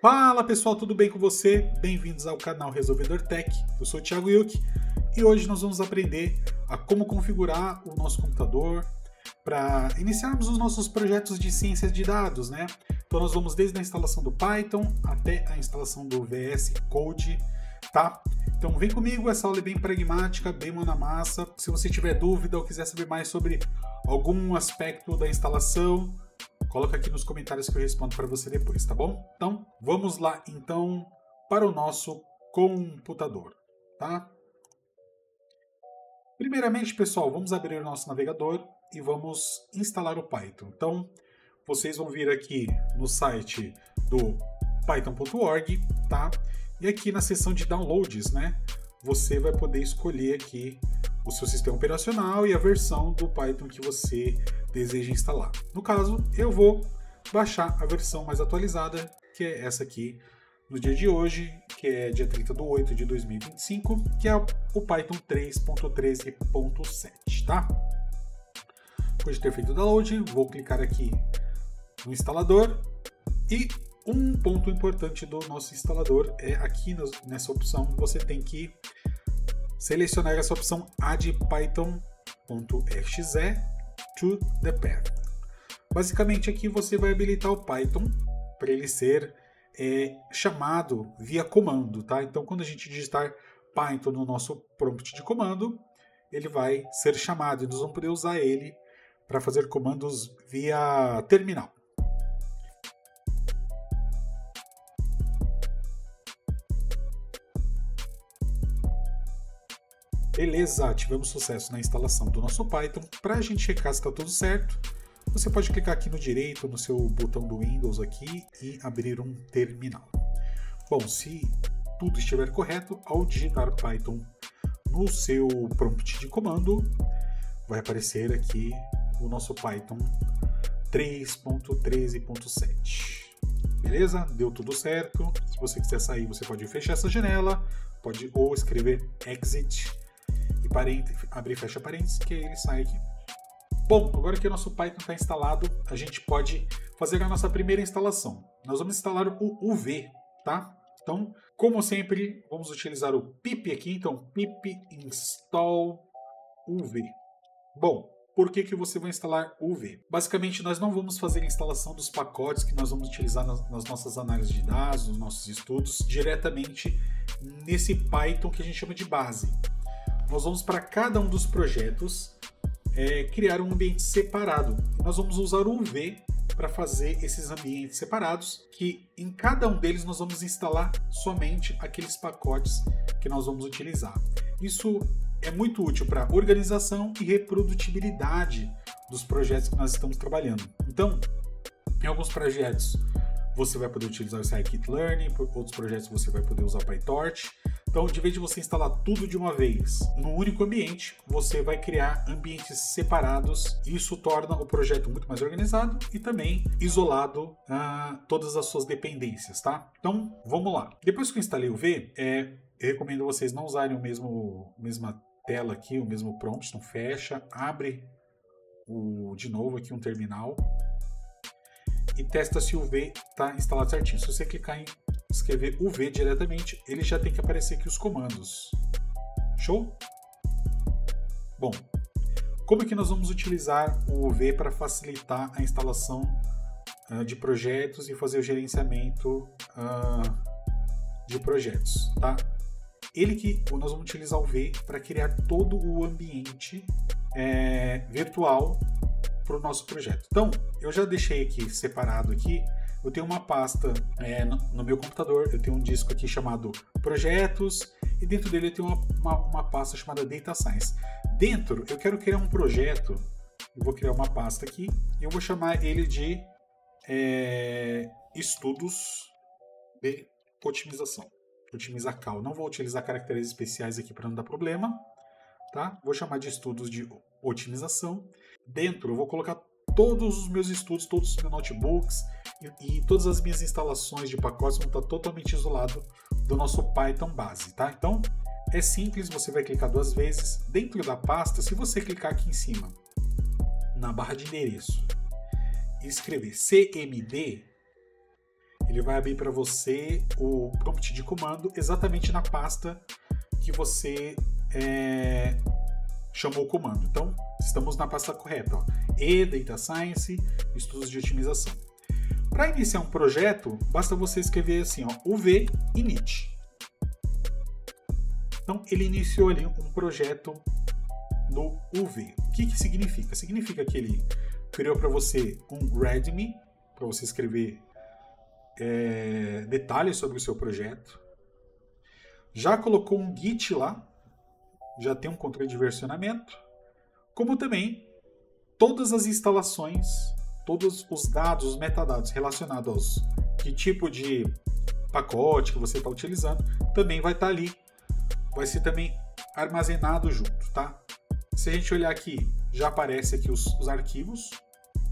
Fala pessoal, tudo bem com você? Bem-vindos ao canal Resolvedor Tech. Eu sou o Thiago Yuki e hoje nós vamos aprender a como configurar o nosso computador para iniciarmos os nossos projetos de ciência de dados, né? Então nós vamos desde a instalação do Python até a instalação do VS Code, tá? Então vem comigo, essa aula é bem pragmática, bem mão na massa. Se você tiver dúvida ou quiser saber mais sobre algum aspecto da instalação, coloca aqui nos comentários que eu respondo para você depois, tá bom? Então, vamos lá então para o nosso computador, tá? Primeiramente, pessoal, vamos abrir o nosso navegador e vamos instalar o Python. Então, vocês vão vir aqui no site do python.org, tá? E aqui na seção de downloads, né? Você vai poder escolher aqui o seu sistema operacional e a versão do Python que você deseja instalar. No caso, eu vou baixar a versão mais atualizada, que é essa aqui, no dia de hoje, que é dia 30/8 de 2025, que é o Python 3.13.7, tá? Depois de ter feito o download, vou clicar aqui no instalador e um ponto importante do nosso instalador é aqui nessa opção, você tem que selecionar essa opção Add Python.exe to the path. Basicamente aqui você vai habilitar o Python para ele ser chamado via comando, tá? Então quando a gente digitar Python no nosso prompt de comando, ele vai ser chamado e nós vamos poder usar ele para fazer comandos via terminal. Beleza, tivemos sucesso na instalação do nosso Python. Para a gente checar se está tudo certo, você pode clicar aqui no direito, no seu botão do Windows aqui e abrir um terminal. Bom, se tudo estiver correto, ao digitar Python no seu prompt de comando, vai aparecer aqui o nosso Python 3.13.7. Beleza? Deu tudo certo. Se você quiser sair, você pode fechar essa janela, pode ou escrever exit e abrir e fecha parênteses, que ele sai aqui. Bom, agora que o nosso Python está instalado, a gente pode fazer a nossa primeira instalação. Nós vamos instalar o UV, tá? Então, como sempre, vamos utilizar o pip aqui. Então, pip install UV. Bom, por que você vai instalar UV? Basicamente, nós não vamos fazer a instalação dos pacotes que nós vamos utilizar nas nossas análises de dados, nos nossos estudos, diretamente nesse Python que a gente chama de base. Nós vamos para cada um dos projetos criar um ambiente separado. Nós vamos usar o UV para fazer esses ambientes separados, que em cada um deles nós vamos instalar somente aqueles pacotes que nós vamos utilizar. Isso é muito útil para organização e reprodutibilidade dos projetos que nós estamos trabalhando. Então, em alguns projetos você vai poder utilizar o scikit-learn, por outros projetos você vai poder usar o PyTorch. Então, de vez de você instalar tudo de uma vez no único ambiente, você vai criar ambientes separados. Isso torna o projeto muito mais organizado e também isolado todas as suas dependências, tá? Então, vamos lá. Depois que eu instalei o V, eu recomendo vocês não usarem mesma tela aqui, o mesmo prompt. Então, fecha, abre de novo aqui um terminal e testa se o V está instalado certinho. Se você clicar em escrever UV diretamente, ele já tem que aparecer aqui os comandos. Show? Bom, como é que nós vamos utilizar o UV para facilitar a instalação de projetos e fazer o gerenciamento de projetos, tá? Nós vamos utilizar o UV para criar todo o ambiente virtual para o nosso projeto. Então, eu já deixei aqui separado aqui. Eu tenho uma pasta no meu computador, eu tenho um disco aqui chamado Projetos, e dentro dele eu tenho uma pasta chamada Data Science. Dentro, eu quero criar um projeto, eu vou criar uma pasta aqui, e eu vou chamar ele de Estudos de Otimização. Otimizar Cal. Não vou utilizar caracteres especiais aqui para não dar problema, tá? Vou chamar de Estudos de Otimização. Dentro, eu vou colocar todos os meus estudos, todos os meus notebooks e todas as minhas instalações de pacotes vão estar totalmente isolados do nosso Python base, tá? Então, é simples, você vai clicar duas vezes. Dentro da pasta, se você clicar aqui em cima, na barra de endereço, e escrever CMD, ele vai abrir para você o prompt de comando exatamente na pasta que você chamou o comando. Então, estamos na pasta correta, ó, Data Science, estudos de otimização. Para iniciar um projeto, basta você escrever assim, ó, UV init. Então, ele iniciou ali um projeto no UV. O que significa? Significa que ele criou para você um README, para você escrever detalhes sobre o seu projeto. Já colocou um Git lá, já tem um controle de versionamento, como também todas as instalações, todos os dados, os metadados relacionados aos que tipo de pacote que você está utilizando, também vai estar ali, vai ser também armazenado junto, tá? Se a gente olhar aqui, já aparece aqui os arquivos,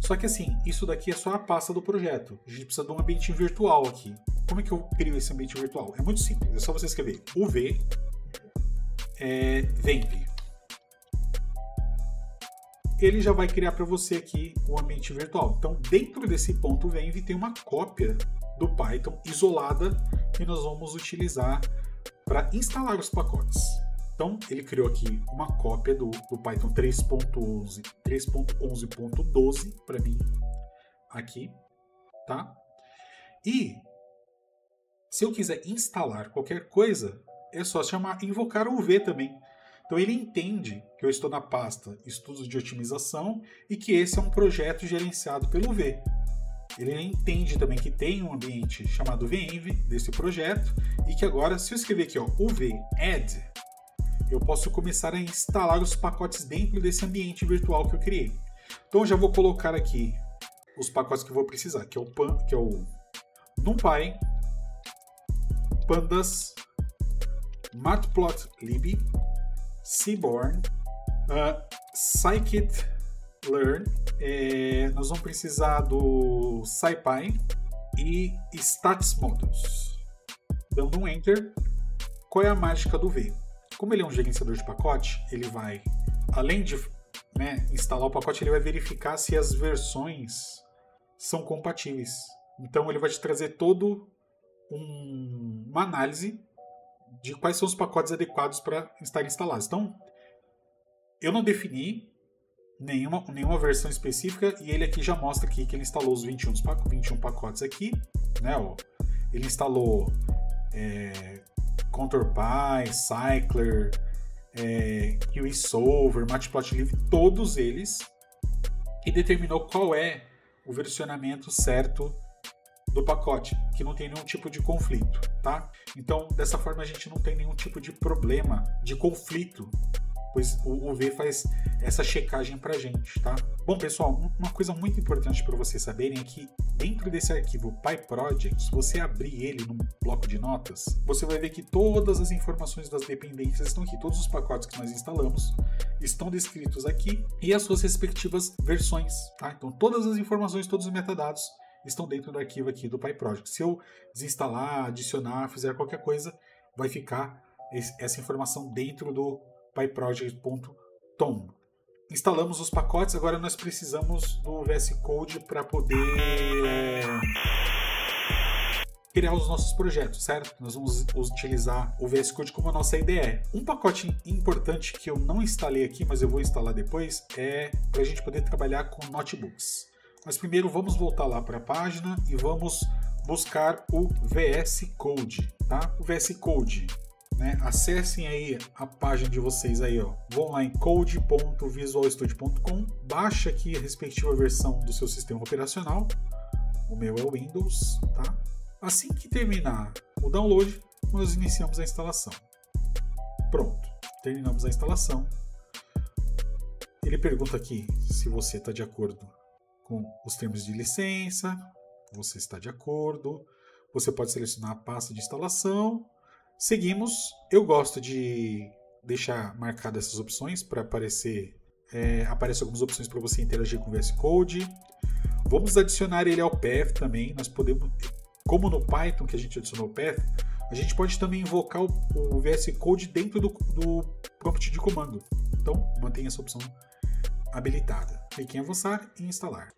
só que assim, isso daqui é só a pasta do projeto, a gente precisa de um ambiente virtual aqui. Como é que eu crio esse ambiente virtual? É muito simples, é só você escrever UV Venv. Ele já vai criar para você aqui o ambiente virtual. Então, dentro desse ponto Venv tem uma cópia do Python isolada que nós vamos utilizar para instalar os pacotes. Então, ele criou aqui uma cópia do Python 3.11.12 para mim aqui, tá? E se eu quiser instalar qualquer coisa, é só invocar o UV também. Então ele entende que eu estou na pasta Estudos de Otimização e que esse é um projeto gerenciado pelo UV. Ele entende também que tem um ambiente chamado Venv desse projeto e que agora, se eu escrever aqui, ó, UV add, eu posso começar a instalar os pacotes dentro desse ambiente virtual que eu criei. Então eu já vou colocar aqui os pacotes que eu vou precisar, que é o NumPy, Pandas, Matplotlib, Seaborn, Scikit-learn, nós vamos precisar do SciPy e StatsModels. Dando um Enter, qual é a mágica do V? Como ele é um gerenciador de pacote, ele vai, além de instalar o pacote, ele vai verificar se as versões são compatíveis. Então ele vai te trazer todo uma análise de quais são os pacotes adequados para estar instalados. Então, eu não defini nenhuma versão específica e ele aqui já mostra aqui que ele instalou os 21 pacotes aqui, né? Ó, ele instalou ContourPy, Cycler, QEsolver, Matplotlib, todos eles, e determinou qual é o versionamento certo do pacote, que não tem nenhum tipo de conflito, tá? Então, dessa forma a gente não tem nenhum tipo de problema de conflito, pois o UV faz essa checagem pra gente, tá? Bom, pessoal, uma coisa muito importante para vocês saberem é que dentro desse arquivo PyProject, se você abrir ele num bloco de notas, você vai ver que todas as informações das dependências estão aqui, todos os pacotes que nós instalamos estão descritos aqui e as suas respectivas versões, tá? Então, todas as informações, todos os metadados estão dentro do arquivo aqui do PyProject. Se eu desinstalar, adicionar, fizer qualquer coisa, vai ficar essa informação dentro do pyproject.tom. Instalamos os pacotes, agora nós precisamos do VS Code para poder criar os nossos projetos, certo? Nós vamos utilizar o VS Code como a nossa IDE. Um pacote importante que eu não instalei aqui, mas eu vou instalar depois, é para a gente poder trabalhar com notebooks. Mas primeiro vamos voltar lá para a página e vamos buscar o VS Code, tá? O VS Code, né? Acessem aí a página de vocês aí, ó. Vão lá em code.visualstudio.com, baixa aqui a respectiva versão do seu sistema operacional. O meu é o Windows, tá? Assim que terminar o download, nós iniciamos a instalação. Pronto, terminamos a instalação. Ele pergunta aqui se você está de acordo com os termos de licença, você está de acordo, você pode selecionar a pasta de instalação, seguimos. Eu gosto de deixar marcadas essas opções para aparecer algumas opções para você interagir com o VS Code. Vamos adicionar ele ao path também, nós podemos, como no Python que a gente adicionou o path, a gente pode também invocar o VS Code dentro do prompt de comando, então mantenha essa opção habilitada. Clique em avançar e instalar.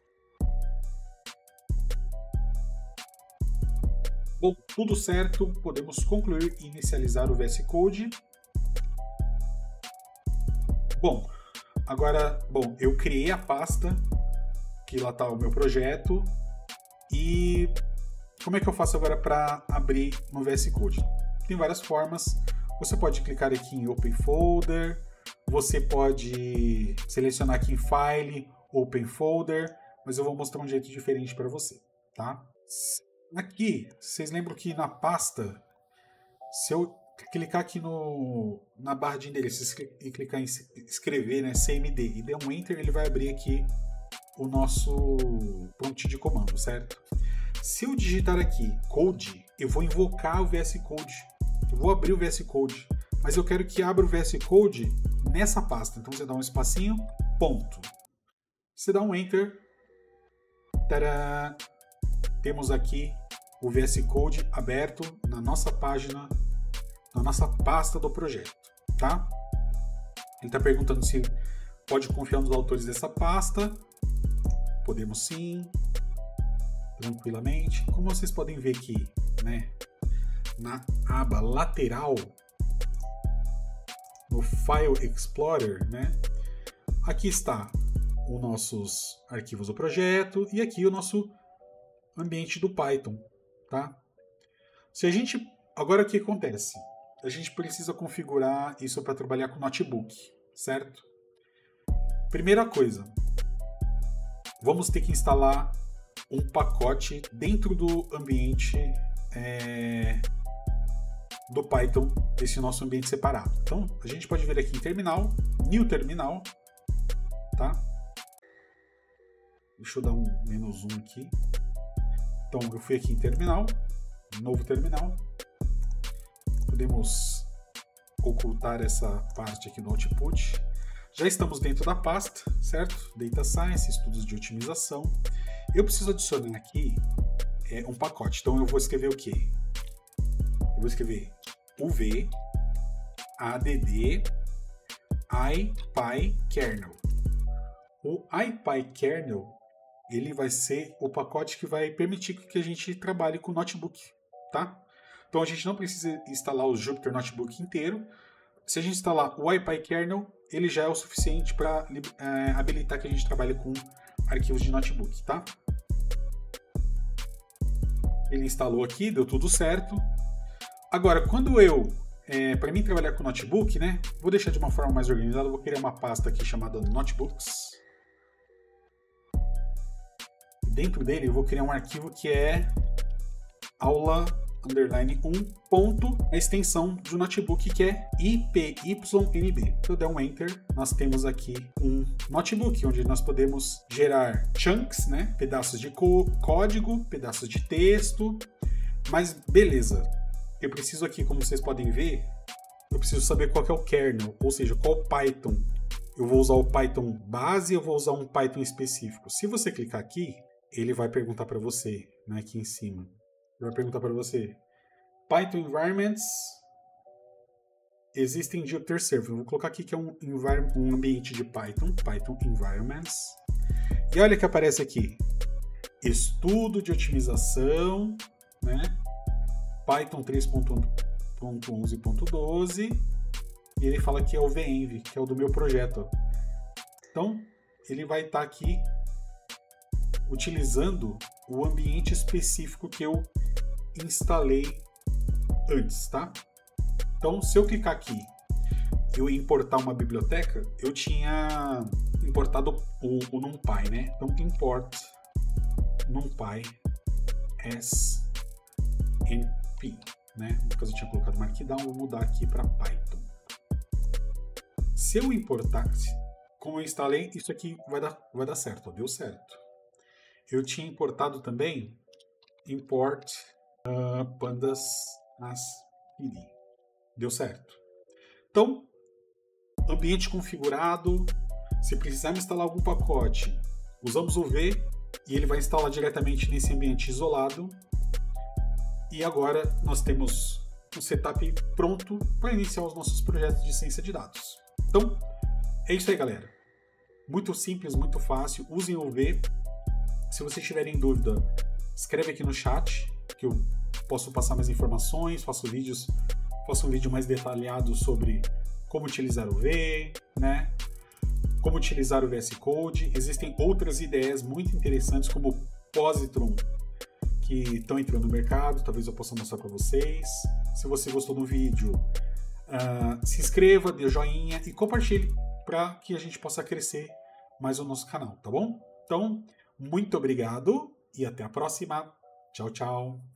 Bom, tudo certo, podemos concluir e inicializar o VS Code. Bom, agora, eu criei a pasta, que lá está o meu projeto, e como é que eu faço agora para abrir no VS Code? Tem várias formas, você pode clicar aqui em Open Folder, você pode selecionar aqui em File, Open Folder, mas eu vou mostrar um jeito diferente para você, tá? Aqui, vocês lembram que na pasta, se eu clicar aqui na barra de endereços e clicar em escrever, né, CMD, e der um Enter, ele vai abrir aqui o nosso prompt de comando, certo? Se eu digitar aqui Code, eu vou invocar o VS Code. Eu vou abrir o VS Code, mas eu quero que abra o VS Code nessa pasta. Então você dá um espacinho, ponto. Você dá um Enter, tadá! Temos aqui o VS Code aberto na nossa página, na nossa pasta do projeto, tá? Ele está perguntando se pode confiar nos autores dessa pasta. Podemos sim, tranquilamente. Como vocês podem ver aqui, né, na aba lateral, no File Explorer, né, aqui está os nossos arquivos do projeto e aqui o nosso ambiente do Python, tá? Se a gente, agora o que acontece? A gente precisa configurar isso para trabalhar com notebook, certo? Primeira coisa, vamos ter que instalar um pacote dentro do ambiente do Python, esse nosso ambiente separado. Então, a gente pode vir aqui em Terminal, New Terminal, tá? Deixa eu dar um -1 aqui. Então, eu fui aqui em Terminal, Novo Terminal. Podemos ocultar essa parte aqui no Output. Já estamos dentro da pasta, certo? Data Science, estudos de otimização. Eu preciso adicionar aqui um pacote. Então, eu vou escrever o quê? Eu vou escrever uv add ipykernel. O ipykernel, ele vai ser o pacote que vai permitir que a gente trabalhe com notebook, tá? Então a gente não precisa instalar o Jupyter Notebook inteiro. Se a gente instalar o ipykernel, ele já é o suficiente para habilitar que a gente trabalhe com arquivos de notebook, tá? Ele instalou aqui, deu tudo certo. Agora, quando para mim trabalhar com notebook, né, vou deixar de uma forma mais organizada, vou criar uma pasta aqui chamada Notebooks. Dentro dele eu vou criar um arquivo que é aula_1. A extensão do notebook que é IPYNB. Se eu der um Enter, nós temos aqui um notebook onde nós podemos gerar chunks, né, pedaços de código, pedaços de texto. Mas beleza, eu preciso aqui, como vocês podem ver, eu preciso saber qual que é o kernel, ou seja, qual Python. Eu vou usar o Python base ou eu vou usar um Python específico. Se você clicar aqui, ele vai perguntar para você, né, aqui em cima. Ele vai perguntar para você, Python Environments existem de Jupyter Server. Eu vou colocar aqui que é um ambiente de Python Environments. E olha que aparece aqui, estudo de otimização, né, Python 3.11.12, e ele fala que é o venv, que é o do meu projeto. Então, ele vai estar aqui utilizando o ambiente específico que eu instalei antes, tá? Então, se eu clicar aqui e eu importar uma biblioteca, eu tinha importado o NumPy, né? Então, import NumPy as np, né? No caso, eu tinha colocado Markdown, vou mudar aqui para Python. Se eu importar, como eu instalei, isso aqui vai dar certo, ó, deu certo. Eu tinha importado também import pandas as pd. Deu certo. Então, ambiente configurado. Se precisar instalar algum pacote, usamos o V e ele vai instalar diretamente nesse ambiente isolado. E agora nós temos um setup pronto para iniciar os nossos projetos de ciência de dados. Então, é isso aí, galera. Muito simples, muito fácil. Usem o V. Se vocês tiverem dúvida, escreve aqui no chat que eu posso passar mais informações, faço um vídeo mais detalhado sobre como utilizar o V, né? Como utilizar o VS Code. Existem outras ideias muito interessantes, como o Positron, que estão entrando no mercado, talvez eu possa mostrar para vocês. Se você gostou do vídeo, se inscreva, dê joinha e compartilhe para que a gente possa crescer mais o nosso canal, tá bom? Então, muito obrigado e até a próxima. Tchau, tchau.